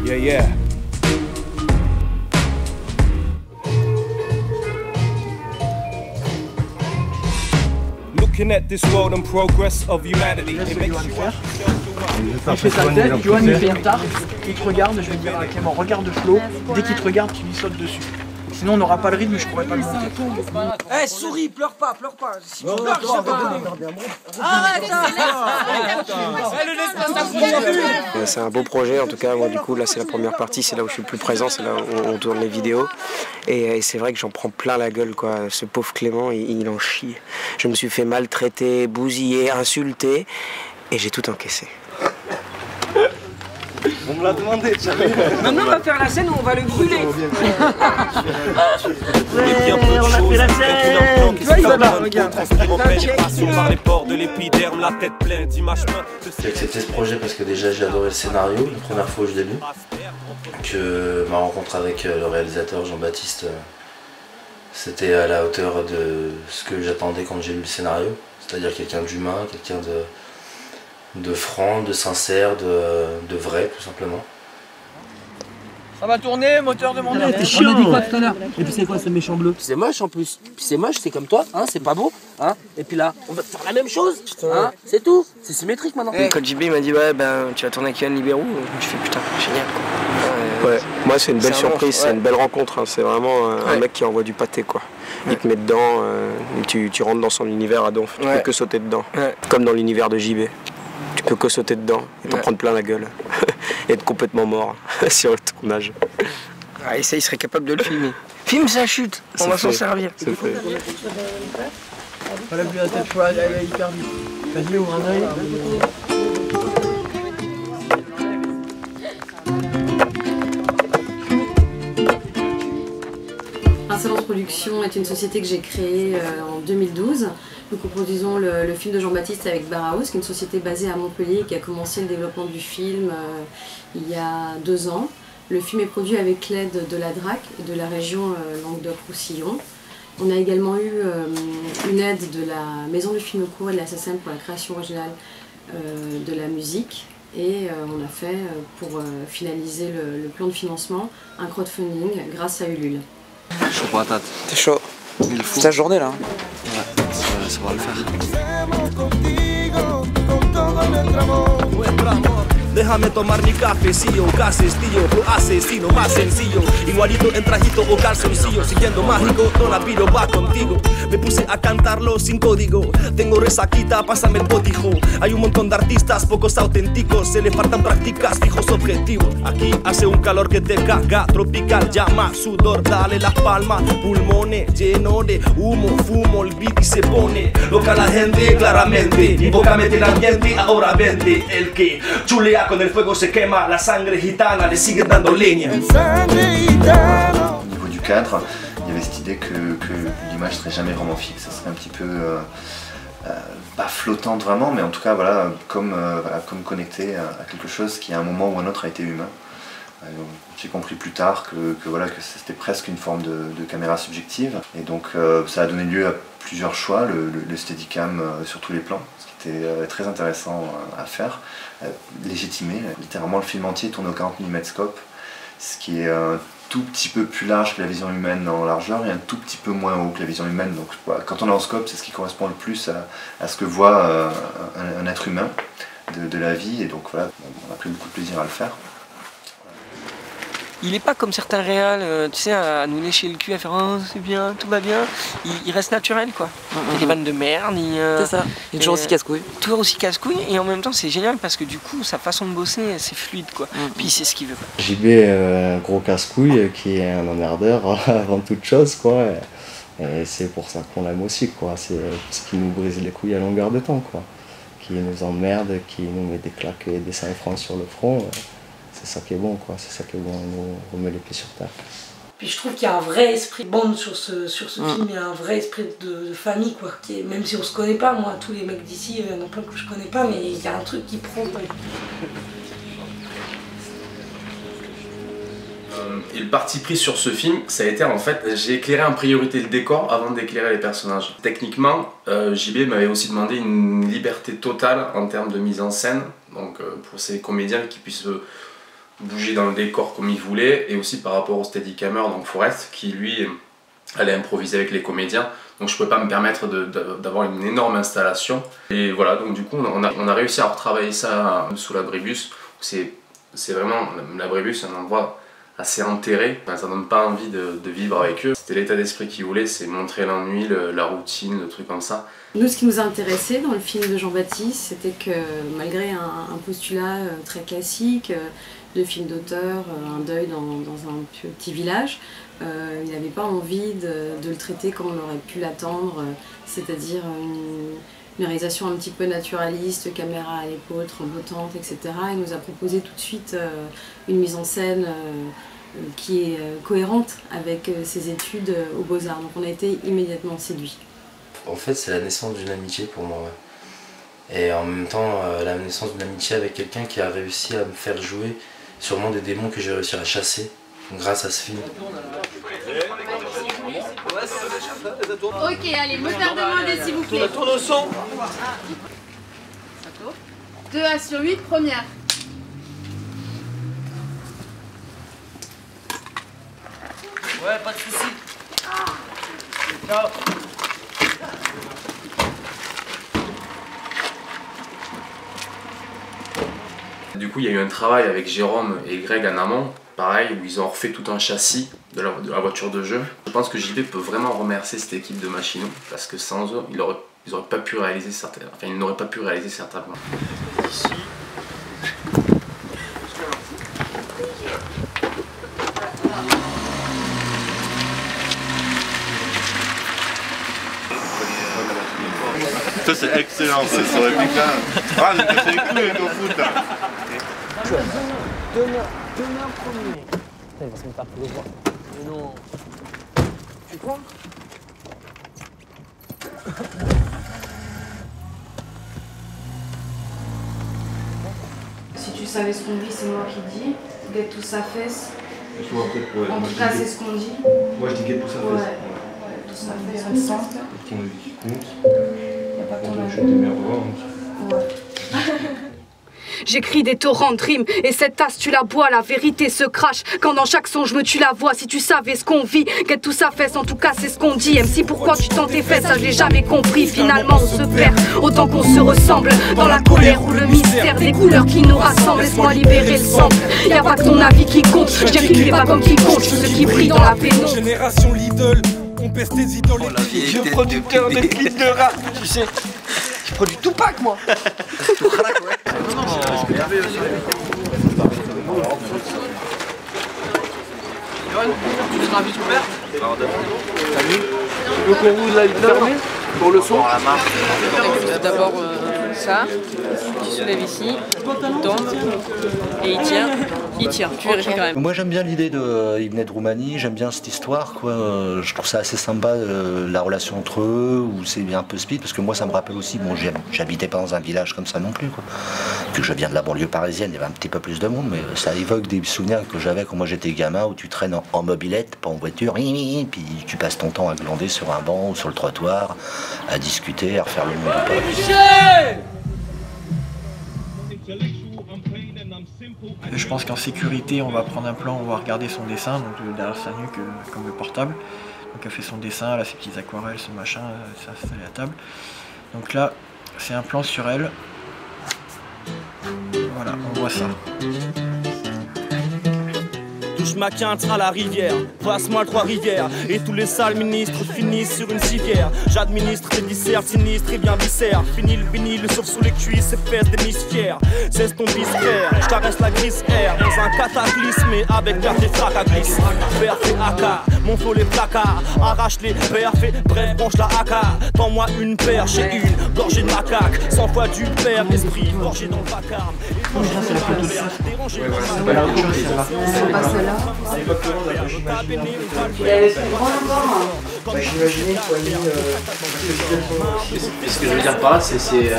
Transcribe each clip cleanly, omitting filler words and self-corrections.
Yeah, yeah. Looking at this world and progress of humanity, it makes you ask Il fait sa tête, Johan il fait une tarte, il te regarde, je vais dire à Clément, regarde Flo, dès qu'il te regarde, tu lui sautes dessus. Sinon on n'aura pas le rythme, je pourrais pas le monter. Eh, souris, pleure pas. Si tu pleures, je vais C'est un beau projet en tout cas, moi du coup là c'est la première partie, c'est là où je suis le plus présent, c'est là où on tourne les vidéos. Et c'est vrai que j'en prends plein la gueule quoi, ce pauvre Clément il en chie. Je me suis fait maltraiter, bousiller, insulter et j'ai tout encaissé. On me l'a demandé, tu savais. Maintenant, on va faire la scène où on va le brûler. Ouais, on a fait la scène. Tu vois, il va là, regarde. Par les ports de l'épiderme, la tête pleine d'images peintes. J'ai accepté ce projet parce que déjà j'ai adoré le scénario, la première fois où je l'ai lu. Que ma rencontre avec le réalisateur Jean-Baptiste, c'était à la hauteur de ce que j'attendais quand j'ai lu le scénario. C'est-à-dire quelqu'un d'humain, quelqu'un de franc, de sincère, de vrai tout simplement. Ça va tourner, moteur demandé. T'es chiant. On a dit quoi tout à l'heure? Et puis c'est quoi ce méchant bleu? C'est moche en plus. Puis c'est moche, c'est comme toi, hein, c'est pas beau. Hein. Et puis là, on va faire la même chose. Hein, c'est tout. C'est symétrique maintenant. Quand JB m'a dit ouais ben tu vas tourner avec Yann Libérou, je fais putain génial quoi. Ouais, moi c'est une belle surprise, c'est une belle rencontre, hein. C'est vraiment un mec qui envoie du pâté quoi. Il te met dedans, et tu rentres dans son univers à donf, tu peux que sauter dedans. Comme dans l'univers de JB. Tu peux que sauter dedans et t'en prendre plein la gueule. Et être complètement mort sur le tournage. Ah, et ça, il serait capable de le filmer. Filme sa chute, on va s'en servir. C'est fait. On l'a vu la tête, elle est hyper vite. Vas-y, ouvre un œil. Insolence Production est une société que j'ai créée en 2012. Nous coproduisons le film de Jean-Baptiste avec Barahaus, qui est une société basée à Montpellier qui a commencé le développement du film il y a 2 ans. Le film est produit avec l'aide de la DRAC, de la région Languedoc-Roussillon. On a également eu une aide de la Maison du film court et de la SSM pour la création originale de la musique. Et on a fait, pour finaliser le plan de financement, un crowdfunding grâce à Ulule. Chaud patate. T'es chaud. C'est ta journée là. Ouais, ça va le faire. Déjame tomar mi cafecillo, casestillo, tu asesino más sencillo. Igualito en trajito o calzoncillo, siguiendo mágico, Don Apilo va contigo. Me puse a cantarlo sin código, tengo resaquita, pásame el botijo. Hay un montón de artistas, pocos auténticos, se le faltan prácticas, fijos objetivos. Aquí hace un calor que te caga, tropical, llama, sudor, dale las palmas, pulmones lleno de humo, fumo, el beat y se pone loca la gente, claramente. Mi boca mete el ambiente, ahora vente, el que chulea con el fuego se quema, la sangre gitana le sigue dando leña. Au niveau du cadre, il y avait cette idée que l'image serait jamais vraiment fixe, ça serait un petit peu pas flottante vraiment, mais en tout cas voilà, comme connecté à quelque chose qui à un moment ou un autre a été humain. J'ai compris plus tard que c'était presque une forme de caméra subjective, et donc ça a donné lieu à plusieurs choix, le steadicam sur tous les plans, ce qui était très intéressant à faire, légitimer, littéralement le film entier tourné au 40 mm scope, ce qui est un tout petit peu plus large que la vision humaine en largeur et un tout petit peu moins haut que la vision humaine, donc voilà, quand on est en scope c'est ce qui correspond le plus à ce que voit un être humain de la vie, et donc voilà, on a pris beaucoup de plaisir à le faire. Il est pas comme certains réals, tu sais, à nous lécher le cul, à faire oh c'est bien, tout va bien. Il reste naturel quoi. Il y a des vannes de merde. C'est ça. Il est toujours aussi casse-couille. Toujours aussi casse-couille, et en même temps c'est génial parce que du coup sa façon de bosser c'est fluide quoi. Puis c'est ce qu'il veut. JB est un gros casse-couille qui est un emmerdeur avant toute chose quoi. Et c'est pour ça qu'on l'aime aussi quoi. C'est ce qui nous brise les couilles à longueur de temps quoi. Qui nous emmerde, qui nous met des claques et des 5 francs sur le front. C'est ça qui est bon quoi, c'est ça qui est bon, on nous remet les pieds sur terre. Puis je trouve qu'il y a un vrai esprit de bande sur ce film, il y a un vrai esprit de famille quoi, qui est, même si on se connaît pas, moi tous les mecs d'ici, il y en a plein que je connais pas, mais il y a un truc qui prend. Et le parti pris sur ce film, ça a été en fait, j'ai éclairé en priorité le décor avant d'éclairer les personnages. Techniquement, JB m'avait aussi demandé une liberté totale en termes de mise en scène, donc pour ces comédiens qui puissent bouger dans le décor comme il voulait, et aussi par rapport au steadicammer, donc Forest, qui lui allait improviser avec les comédiens. Donc je ne pouvais pas me permettre d'avoir une énorme installation. Et voilà, donc du coup on a réussi à retravailler ça sous l'abribus. C'est vraiment, l'abribus, un endroit assez enterré, enfin, ça donne pas envie de vivre avec eux. C'était l'état d'esprit qu'ils voulaient, c'est montrer l'ennui, la routine, le truc comme ça. Nous, ce qui nous a intéressé dans le film de Jean-Baptiste, c'était que malgré un postulat très classique, de film d'auteur, un deuil dans un petit village, il n'avait pas envie de le traiter comme on aurait pu l'attendre, c'est-à-dire une réalisation un petit peu naturaliste, caméra à l'épaule, tremblotante, etc. Il nous a proposé tout de suite une mise en scène qui est cohérente avec ses études aux Beaux-Arts. Donc on a été immédiatement séduits. En fait, c'est la naissance d'une amitié pour moi. Ouais. Et en même temps, la naissance d'une amitié avec quelqu'un qui a réussi à me faire jouer sûrement des démons que j'ai réussi à chasser grâce à ce film. Ok, allez, moteur demandé s'il vous plaît. On tourne au son. 2A sur 8, première. Ouais, pas de soucis. Ciao. Du coup, il y a eu un travail avec Jérôme et Greg en amont, pareil, où ils ont refait tout un châssis de la voiture de jeu. Je pense que JB peut vraiment remercier cette équipe de machinaux, parce que sans eux, ils n'auraient pas pu réaliser certains plans. Ici. Ça c'est excellent, ça aurait pu faire. Ah, j'ai cassé les couilles avec au foot là. Demain premier. Il va se mettre à pleuvoir. Mais non. Tu crois? Si tu savais ce qu'on dit, c'est moi qui dis. Get tout sa fesse. En tout cas, c'est ce qu'on dit. Moi je dis get tout sa fesse. Ouais, tout sa fesse, on sent. C'est ton avis qui compte. Il n'y a pas ton avis. Je t'aime bien. Ouais. J'écris des torrents de rimes et cette tasse tu la bois, la vérité se crache quand dans chaque son je me tue la voix. Si tu savais ce qu'on vit, qu'est tout ça fait, en tout cas c'est ce qu'on dit. MC pourquoi tu tentes tes fesses, ça je l'ai jamais compris. Finalement on se perd autant qu'on se ressemble dans la colère ou le mystère des couleurs qui nous rassemblent. Laisse-moi libérer le sample, y'a pas que ton avis qui compte. Je dirais pas comme qui compte, je suis ceux qui brillent dans la pénombre. Génération Lidl, on pèse tes idoles. Je suis producteur de clips de rap, tu sais. Je produis Tupac moi. Tu seras vite ouvert. Salut. Tu veux qu'on vous la fermer pour le son? D'abord ça, tu soulèves ici, il tombe et il tient, tu vérifies quand même. Moi j'aime bien l'idée il venait de Roumanie, j'aime bien cette histoire quoi. Je trouve ça assez sympa la relation entre eux, où c'est un peu speed, parce que moi ça me rappelle aussi, bon j'habitais pas dans un village comme ça non plus quoi. Vu que je viens de la banlieue parisienne, il y avait un petit peu plus de monde, mais ça évoque des souvenirs que j'avais quand moi j'étais gamin, où tu traînes en mobilette, pas en voiture, puis tu passes ton temps à glander sur un banc ou sur le trottoir, à discuter, à refaire le monde. Je pense qu'en sécurité, on va prendre un plan, on va regarder son dessin, donc derrière sa nuque, comme le portable. Donc elle fait son dessin, elle a ses petites aquarelles, ce machin, c'est installé à table. Donc là, c'est un plan sur elle. Voilà, on voit ça. Touche ma quinte à la rivière, passe-moi le Trois-Rivières. Et tous les sales ministres finissent sur une civière. J'administre des dissertes sinistres et bien viscères. Fini le vinyle, sauf sous les cuisses et fesses des misfières. Cesse ton bisfère, je caresse la grise air. Dans un cataclysme et avec perte des fracs à glisse. Père fait AK, mon flow les placards. Arrache les perfs, bref, branche la AK. Tends-moi une perche et une gorgée de macaque. 100 fois du père, esprit gorgé dans le vacarme. Il y avait plus grand encore. J'imaginais qu'il soit mis ce que je veux dire par là, c'est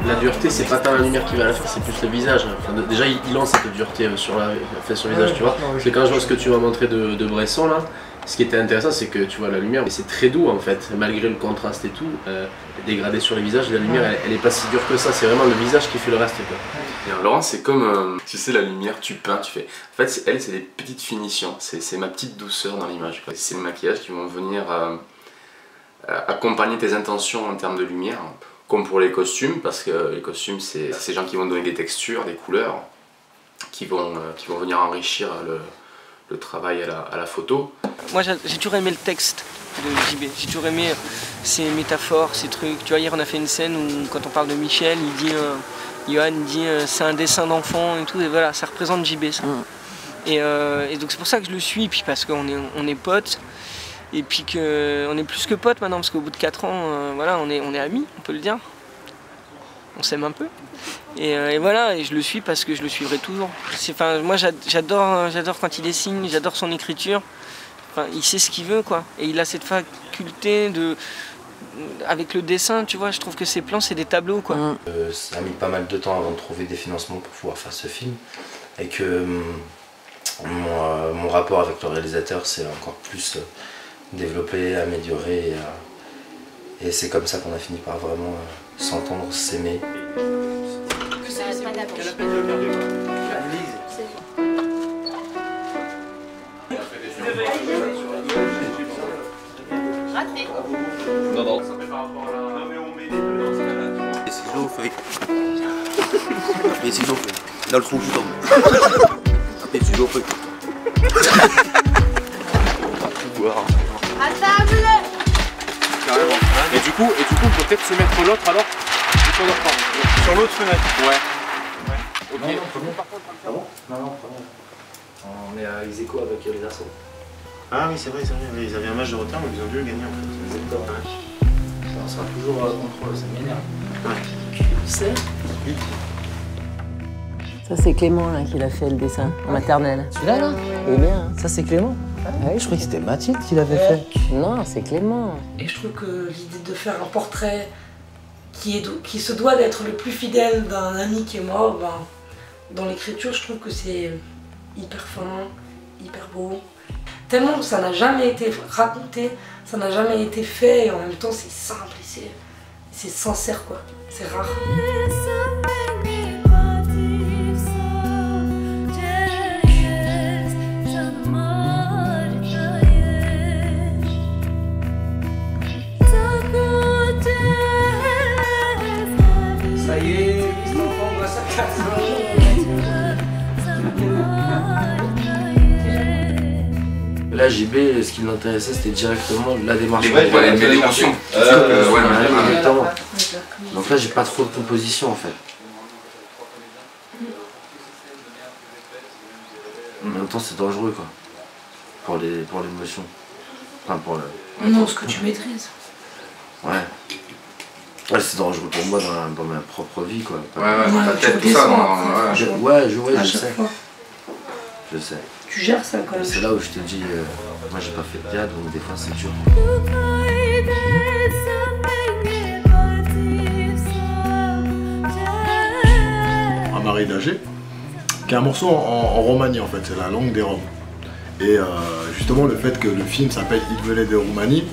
la dureté, c'est pas tant la lumière qui va la faire, c'est plus le visage. Enfin, déjà, il lance cette dureté sur le visage, tu vois. Parce que quand je vois ce que tu m'as montré de Bresson là, ce qui était intéressant, c'est que tu vois la lumière, c'est très doux en fait, malgré le contraste et tout, dégradé sur les visages, la lumière elle est pas si dure que ça, c'est vraiment le visage qui fait le reste quoi. Et alors, Laurent, c'est comme, tu sais, la lumière, tu peins, tu fais... En fait, elle, c'est des petites finitions, c'est ma petite douceur dans l'image. C'est le maquillage qui vont venir accompagner tes intentions en termes de lumière, comme pour les costumes, parce que les costumes, c'est ces gens qui vont donner des textures, des couleurs, qui vont venir enrichir le travail à la photo. Moi j'ai toujours aimé le texte de JB, j'ai toujours aimé ses métaphores, ses trucs. Tu vois, hier on a fait une scène où quand on parle de Michel, il dit, Johan dit c'est un dessin d'enfant et tout, et voilà, ça représente JB ça. Et donc c'est pour ça que je le suis, puis parce qu'on est potes, et puis qu'on est plus que potes maintenant, parce qu'au bout de 4 ans, voilà, on est amis, on peut le dire. On s'aime un peu. Et voilà, et je le suis parce que je le suivrai toujours. Enfin, moi j'adore quand il dessine, j'adore son écriture. Enfin, il sait ce qu'il veut quoi. Et il a cette faculté avec le dessin, tu vois, je trouve que ses plans c'est des tableaux quoi. Ça a mis pas mal de temps avant de trouver des financements pour pouvoir faire ce film. Et que mon rapport avec le réalisateur s'est encore plus développé, amélioré. Et c'est comme ça qu'on a fini par vraiment s'entendre, s'aimer. Non, non. Les ciseaux, feuille. Les ciseaux, feuille. Dans le trou, je tombe. Les ciseaux, feuille. À table. Carrément. Et du coup, on peut peut-être se mettre l'autre alors sur l'autre fenêtre. Ouais. Ok. Ah bon? Non, on est à ex-aequo avec les Arsenaux. Ah oui, c'est vrai, ils avaient un match de retard, mais ils ont dû le gagner en fait. Exactement. Ouais. Ça sera toujours contre eux, ça m'énerve. Ouais. Tu sais? Ça c'est Clément là, qui l'a fait le dessin en maternelle. Celui-là là? Il est bien. Hein. Ça c'est Clément? Ah oui, Je croyais que c'était Mathilde qui l'avait fait. Non, c'est Clément. Et je trouve que l'idée de faire un portrait qui se doit d'être le plus fidèle d'un ami qui est mort, ben, dans l'écriture, je trouve que c'est hyper fin, hyper beau. Tellement ça n'a jamais été raconté, ça n'a jamais été fait, et en même temps c'est simple et c'est sincère quoi, c'est rare. Ça y est, les enfants, on va s'acclasser. Là, JB, ce qui l'intéressait, c'était directement la démarche. L'émotion. Donc là, j'ai pas trop de composition en fait. En même temps, c'est dangereux quoi. Pour l'émotion. Enfin, pour le... Non, ce que tu maîtrises. Ouais. Ouais, c'est dangereux pour moi dans ma propre vie quoi. Ouais, ta tête, tout ça. Je sais. Je sais. Tu gères ça quand même. C'est là où je te dis, moi j'ai pas fait de théâtre, donc des fois c'est dur. Amari d'Agé, qui est un morceau en romani en fait, c'est la langue des Roms. Et justement le fait que le film s'appelle Il venait de Roumanie,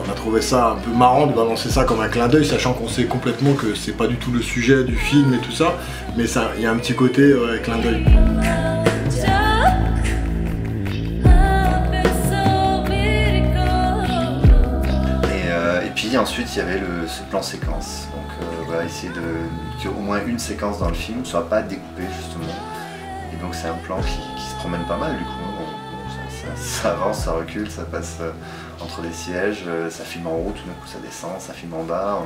on a trouvé ça un peu marrant de balancer ça comme un clin d'œil, sachant qu'on sait complètement que c'est pas du tout le sujet du film et tout ça, mais il y a un petit côté clin d'œil. Et puis ensuite il y avait ce plan séquence, donc voilà, essayer qu'au moins une séquence dans le film ne soit pas découpée justement, et donc c'est un plan qui se promène pas mal du coup, ça avance, ça recule, ça passe entre les sièges, ça filme en haut, tout d'un coup ça descend, ça filme en bas.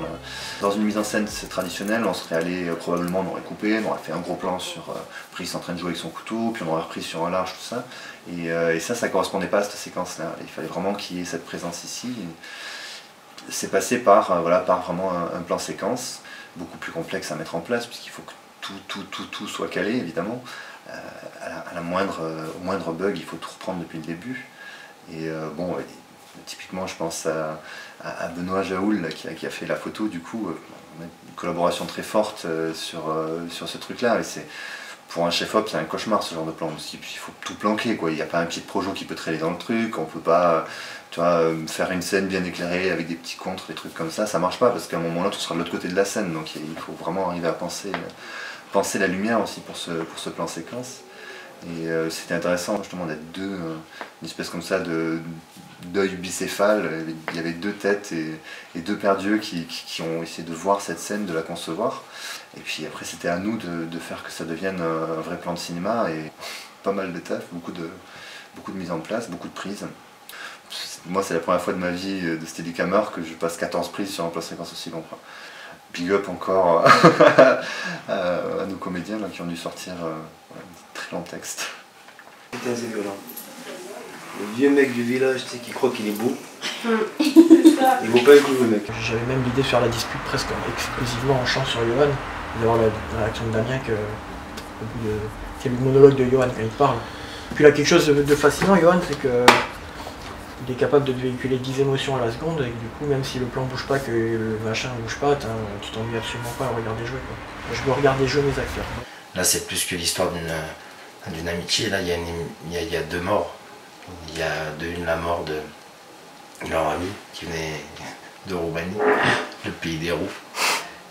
Dans une mise en scène traditionnelle, on serait allé, probablement on aurait coupé, on aurait fait un gros plan sur Brice en train de jouer avec son couteau, puis on aurait repris sur un large, tout ça, et ça correspondait pas à cette séquence-là, il fallait vraiment qu'il y ait cette présence ici. C'est passé par vraiment un plan séquence, beaucoup plus complexe à mettre en place, puisqu'il faut que tout soit calé, évidemment. Au moindre bug, il faut tout reprendre depuis le début. Et bon, typiquement je pense à Benoît Jaoul là, qui a fait la photo, du coup on a une collaboration très forte sur ce truc là. Et pour un chef-op, c'est un cauchemar ce genre de plan, parce qu'il faut tout planquer, quoi. Il n'y a pas un pied de projo qui peut traîner dans le truc, on peut pas, tu vois, faire une scène bien éclairée avec des petits contres, des trucs comme ça marche pas, parce qu'à un moment là tu seras de l'autre côté de la scène, donc il faut vraiment arriver à penser la lumière aussi pour ce plan séquence. Et c'était intéressant justement d'être une espèce comme ça d'œil bicéphale. Il y avait deux têtes et deux paires d'yeux qui ont essayé de voir cette scène, de la concevoir. Et puis après c'était à nous de faire que ça devienne un vrai plan de cinéma, et pas mal de taf, beaucoup de mise en place, beaucoup de prises. Moi c'est la première fois de ma vie de Steadicammer que je passe 14 prises sur un plan séquence aussi long. Big up encore à nos comédiens là, qui ont dû sortir un très long texte. Putain, c'est violent. Le vieux mec du village, tu sais, qui croit qu'il est beau. Il vaut pas le coup, le mec. J'avais même l'idée de faire la dispute presque exclusivement en chant sur Johan, d'avoir la réaction de Damien c'est le monologue de Johan quand il parle. Puis là, quelque chose de fascinant, Johan, c'est que il est capable de véhiculer 10 émotions à la seconde, et du coup, même si le plan bouge pas, que le machin bouge pas, tu t'ennuies absolument pas à le regarder jouer, quoi. Je veux regarder jouer mes acteurs. Là, c'est plus que l'histoire d'une amitié. Là, il y a deux morts. Il y a la mort de leur ami qui venait de Roumanie, le pays des roues.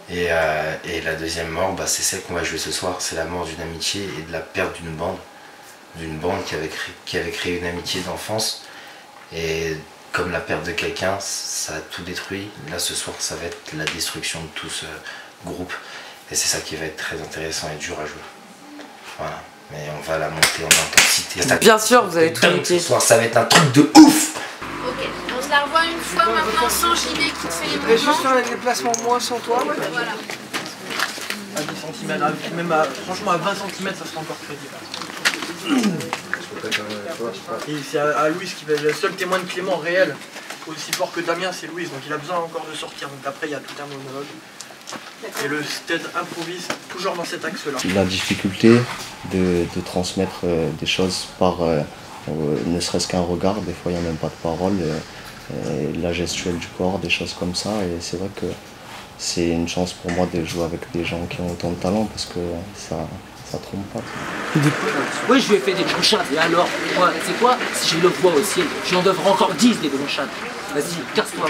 Et la deuxième mort, c'est celle qu'on va jouer ce soir. C'est la mort d'une amitié et de la perte d'une bande qui avait créé une amitié d'enfance. Et comme la perte de quelqu'un, ça a tout détruit. Là, ce soir, ça va être la destruction de tout ce groupe. Et c'est ça qui va être très intéressant et dur à jouer. Voilà. Mais on va la monter en intensité. Bien sûr, vous allez tout noter. Ce soir, ça va être un truc de ouf. Ok, on se la revoit une fois maintenant sans JB qui te fait les mouvements. Juste faire les déplacements moi sans toi. Voilà. À 10 cm, même franchement à 20 cm, ça sera encore crédible. Et c'est à Louise qui va être le seul témoin de Clément réel, aussi fort que Damien, c'est Louise, donc il a besoin encore de sortir. Donc après, il y a tout un monologue. Et le Stead improvise toujours dans cet axe-là. La difficulté de transmettre des choses par ne serait-ce qu'un regard, des fois il n'y a même pas de parole, la gestuelle du corps, des choses comme ça. Et c'est vrai que c'est une chance pour moi de jouer avec des gens qui ont autant de talent, parce que ça trompe pas. Oui, je lui ai fait des bronchades, et alors, c'est quoi? Si je le vois au ciel, j'en devrais encore 10 des bronchades. Vas-y, casse-toi.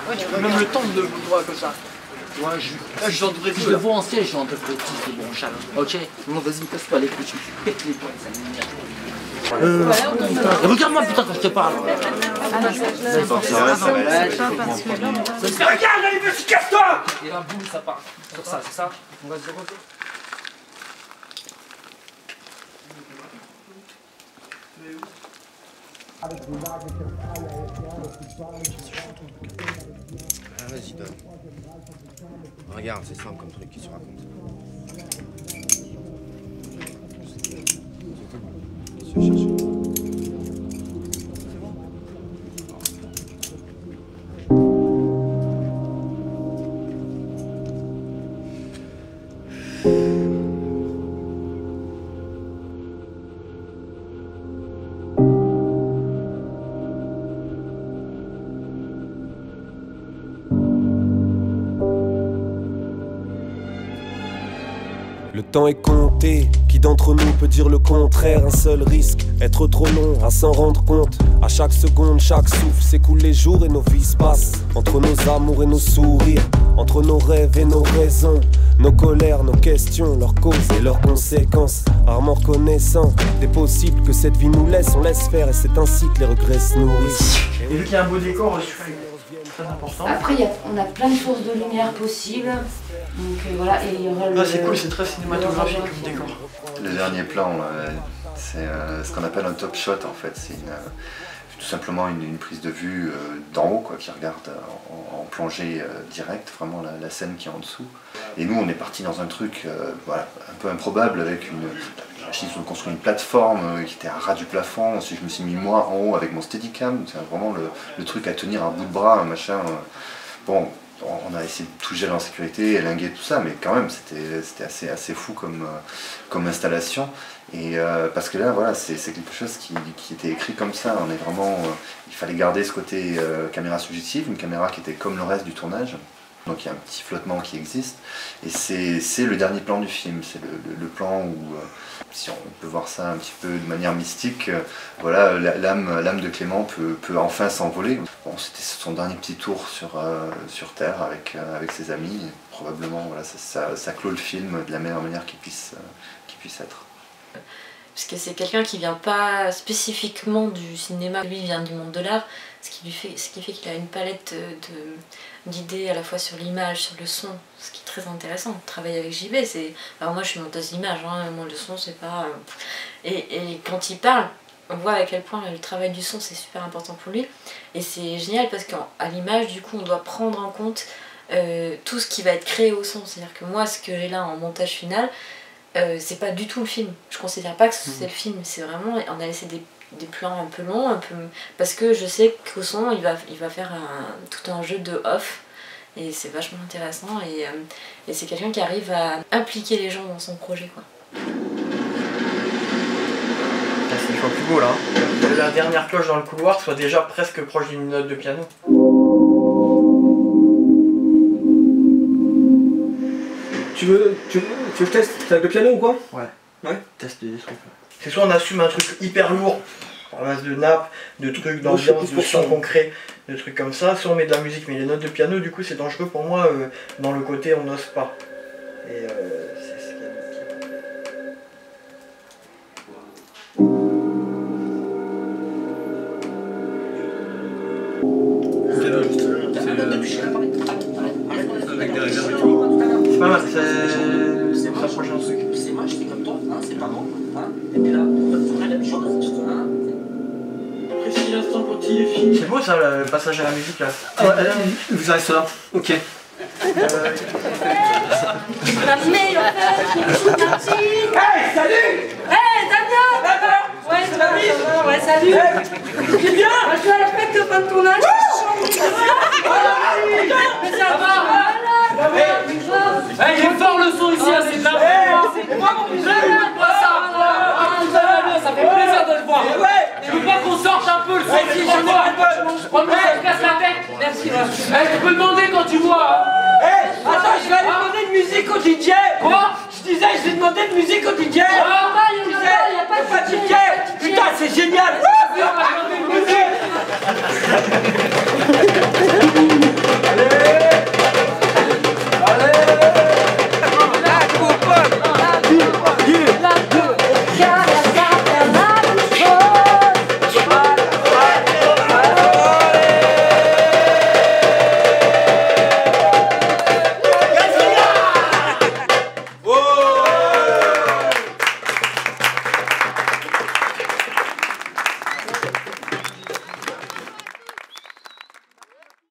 Ouais, tu peux même le temps de droit comme ça. Ouais, j'en devrais si je le vois en ciel, j'en devrais 10 des bronchades. Ok? Non, vas-y, casse-toi les couilles, tu me pètes les poings, ça m'énerve. Regarde-moi putain quand je te parle. Regarde, allez, vas-y, casse-toi! Et là, boum, ça part. Sur ça, c'est ça? On va se refaire. Vas-y, donne. Regarde, c'est simple comme truc qui se raconte. Le temps est compté, qui d'entre nous peut dire le contraire? Un seul risque, être trop long à s'en rendre compte. À chaque seconde, chaque souffle, s'écoulent les jours et nos vies se passent. Entre nos amours et nos sourires, entre nos rêves et nos raisons, nos colères, nos questions, leurs causes et leurs conséquences. Rarement reconnaissant des possibles que cette vie nous laisse, on laisse faire et c'est ainsi que les regrets se nourrissent. Et vu qu'il y a un beau décor, c'est très important. Après, on a plein de sources de lumière possibles. Donc voilà, et il y aura le... Là, c'est cool, c'est très cinématographique comme décor. Le dernier plan, c'est ce qu'on appelle un top shot en fait. C'est tout simplement une prise de vue d'en haut, quoi, qui regarde en plongée directe, vraiment la scène qui est en dessous. Et nous, on est parti dans un truc voilà, un peu improbable avec ils ont construit une plateforme qui était à ras du plafond. Ensuite, je me suis mis moi en haut avec mon Steadicam. C'est vraiment le truc à tenir à bout de bras, un machin. Bon, on a essayé de tout gérer en sécurité, élinguer tout ça, mais quand même c'était assez fou comme installation. Et parce que là, voilà, c'est quelque chose qui était écrit comme ça. On est vraiment, il fallait garder ce côté caméra subjective, une caméra qui était comme le reste du tournage. Donc il y a un petit flottement qui existe. Et c'est le dernier plan du film. C'est le plan où, si on peut voir ça un petit peu de manière mystique, voilà, l'âme de Clément peut enfin s'envoler. Bon, c'était son dernier petit tour sur Terre avec ses amis. Et probablement, voilà, ça clôt le film de la meilleure manière qu'il puisse être. Parce que c'est quelqu'un qui vient pas spécifiquement du cinéma, lui il vient du monde de l'art, ce qui fait qu'il a une palette d'idées à la fois sur l'image, sur le son, ce qui est très intéressant. Travailler avec JB, alors moi je suis monteuse d'image, hein, moi le son c'est pas... Et quand il parle, on voit à quel point le travail du son c'est super important pour lui. Et c'est génial parce qu'à l'image du coup on doit prendre en compte tout ce qui va être créé au son. C'est-à-dire que moi ce que j'ai là en montage final, c'est pas du tout le film. Je considère pas que c'est le film, c'est vraiment, on a laissé des plans un peu longs, parce que je sais qu'au son il va faire tout un jeu de off et c'est vachement intéressant et c'est quelqu'un qui arrive à impliquer les gens dans son projet quoi. C'est le choix plus beau là. La dernière cloche dans le couloir soit déjà presque proche d'une note de piano. Tu veux que je teste avec le piano ou quoi? Ouais. Teste des trucs. C'est soit on assume un truc hyper lourd, à base de nappes, de trucs d'ambiance, de son concret, de trucs comme ça, soit on met de la musique, mais les notes de piano du coup c'est dangereux pour moi dans le côté on n'ose pas. Et c'est ce qu'il y a c'est pas mal, c'est s'approcher un truc. C'est moi, je fais comme toi, hein, c'est pas bon. Hein, et puis là, on a la même chose. Hein. Précis l'instant quand il est fini. C'est beau ça, le passage à la musique là. Vous restez là. Ok. La meilleure Hey, salut! Hey, Damien! Ouais, ça va bien. Ouais, salut! Tu viens? Je suis à la fête de fin de tournage. Mais ça va! Hey, il est fort le son ici, c'est de la c'est moi mon musée, ça fait plaisir de le voir. Tu veux pas qu'on sorte un peu le son ici, je vois. On me casse la tête. Merci. Tu peux demander quand tu vois. Attends, je vais aller demander de musique au DJ. Quoi? Je disais, je vais demander de musique au DJ. Il y a pas de DJ. Putain, c'est génial.